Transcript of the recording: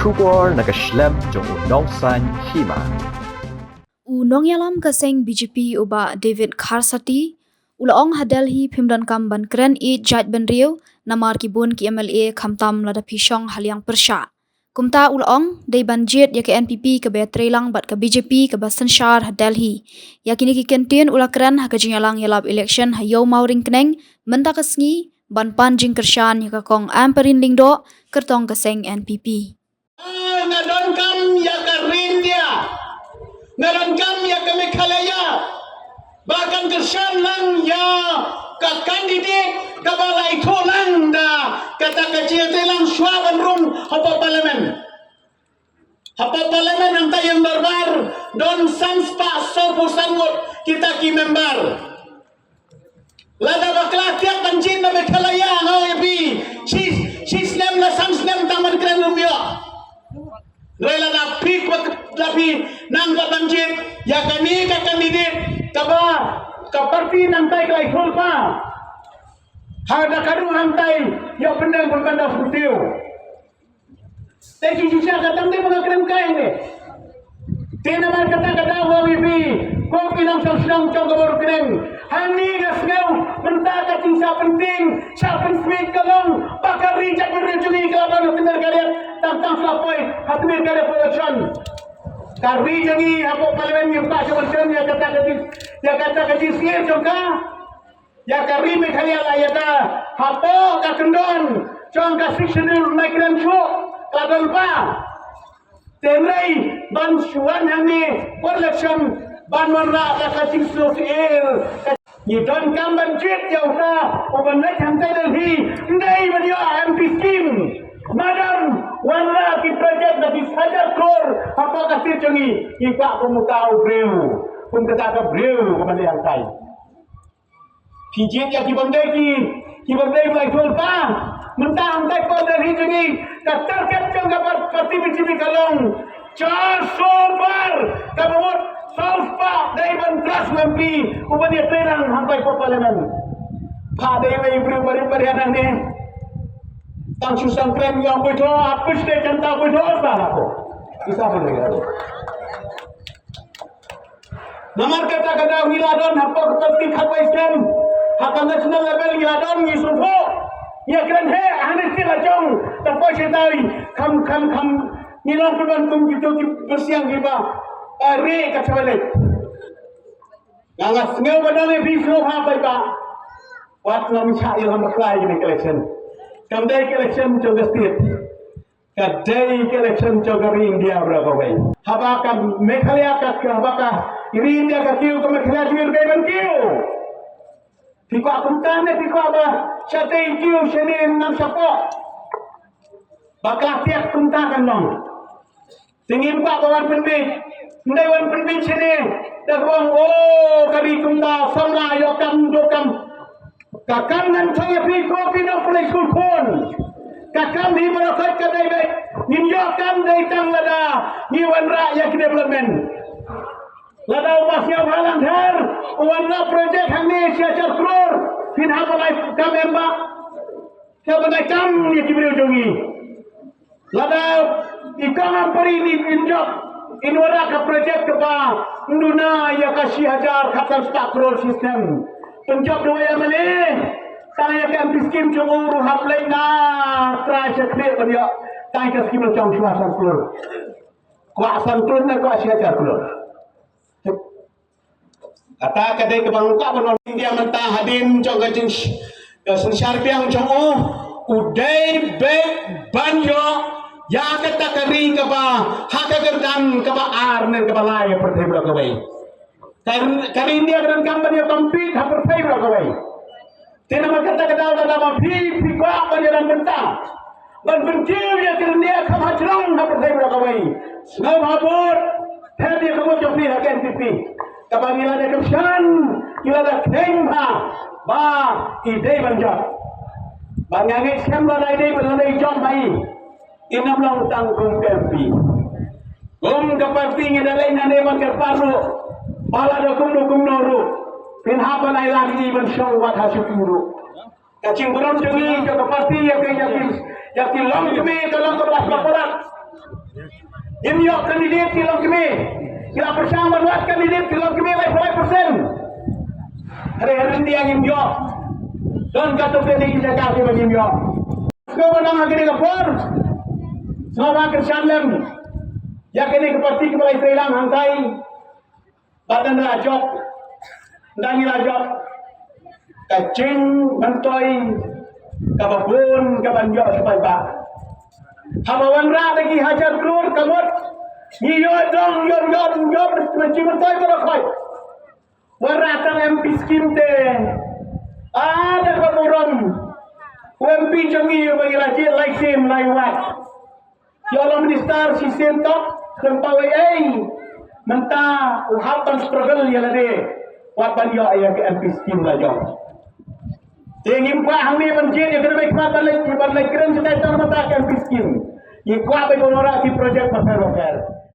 Shubor nakaslem jong nongsan hima. Nong yalam kaseng BJP uba David Kharsati ulaong Delhi Phimran kam ban kren I jaj ban riu namar kibun ki MLA khamtam lada pishong haliang persha. Kumta ulaong dei banjit ya ke NPP ke betrelang bat ke BJP ke Basanshar Delhi. Ya kini ki kentin ula kren ha kajingalang yalab election ha yo mauring kneng menta kasngi ban pan jing kershan ya ka kong amperin lingdo kertong kaseng NPP. Ngadon kam ya ke India, ngadon kam ya ke Meghalaya, bahkan kershan lang ya ke kandidat ke balai tolang da kata kecil telang swaban rum hapa parlemen yang tayang barbar don sanspa sopu sangut kita ki member lada bakla tiap banjin na Meghalaya ngau yapi sis nem na sams nem taman keren rupiah rela na pik tapi nang banjin ya kami ka kandidat kaba ka parti nang tay kai khulpa hada kadu hantai ya pendang berbanda futiu teki sisa katang de mga kren kai ne tinamar kata wa wibi ko pinang sang chong kabor kren hani gasgau menta ka sa penting sa penswit kalong pakari jak berjuni kalaban benar kalian tantang sapoi hatmir kare production kari jangi hapo parlemen yang pa sa kren ya kata kati siya chongka ya kari Meghalaya ya ka hapo ka kendon chong ka sectional migrant show kadon pa tenai ban suan hani election ban manra ka kating social ni don kam ban jit ya uta oban nai tham tai Delhi ndai ban yo MP scheme madam wanra ki project da 1,000 crore hapo ka tirchangi ipa pemutau breu pun kata ka breu ka yang tai Kijit ya ki bandai mai tulpa mentang tai pada hijini ka target jong ka parti BJP kalong 400 bar ka bawat salpa dai ban kelas MP ubani terang sampai ke parlemen pa dai mai beri ne tang susang krem yang betul apa sih janta betul salah ko bisa boleh namar kata wiladon apa seperti khatwa Islam hak nasional level wiladon ngisupo ya keren he hanis ti lajong tapo setari kam nilong pun kum gitu bersiang giba re kacawale ngangas ngeu badane bislo ha pai ba wat ngam cha ilham klai ni election kam dai election to the state kadai election to gari India berapa bai habaka Meghalaya ka habaka India ka kiu ka Meghalaya kiu ban kiu Tiko akuntan tiko apa sate kiu sene nam sapo bakal tiap kuntakan long tingin pa kawan penbit ndai wan penbit sene dagwang kari kunta samla yokam kakam nan saya pi kopi no play school phone kakam hi marakat kadai bai nin yokam dai tang lada ni wan rakyat development lada upasnya halang her wan project hamne 1,000 crore fin ha balai kam emba ke balai kam ni kibri jongi lada ikang ampari ni injak inwara ka project ke ba nduna ya ka 1,000 khatam 1 crore system penjab dua ya male saya kan miskin jonguru haplai na try sekre dia tai ka skim chong swasan crore kuasan crore na ko 1,000 crore kata kadai ke bangka banon India mentah hadin jong gajin sensyar piang jong udai be banyo ya kata kari ke ba haka gerdan ke ba arnen ke balai pertai berapa baik kari India dan kamban ya komplit ha pertai berapa baik tena kata nama pi ko apa jalan mentah ban bencil ya kari India kam hajrong ha pertai berapa baik snow habur tadi kamu jopi ha NPP kabang ila ada kesan ila ada kemha ba ide banja bangangi sembla ide balai jom mai inam lang tanggung MP ke parti ngidalay na neman kerpaso pala dokum noru pinhapan ay lagi ban syong wat hasukuro kacing beron jongi ke parti ya ke yakin long kami kalau ke belas paparat Imyok kandidat kilong kami. Kila bersama buat kandidat kilong kami 5%. Hari-hari ini yang imyok. Dan kata tadi kita kasih bagi imyok. Kau menang lagi ke por. Semua kerjaan lem. Ya kini keparti kembali Thailand hangkai. Badan rajok. Dangi rajok. Kacing bantoy. Kababun kabanjok sampai ba. Habawan ra lagi hajar keluar kamut. Iyo dong yor mencim bantoy berokoi. Waratang MP skim te. Ada kamuram. MP jangi bagi lagi like sim laiwat. Ya minister sistem tok kempawai menta uhapan struggle ya lade. Wapan yo ayah ke MP skim la jom. Tengim kwa hang ni banjir ya kena baik balik keren sedai tang mata ke MP skim. Ye kwa baik orang di projek pasar lokal.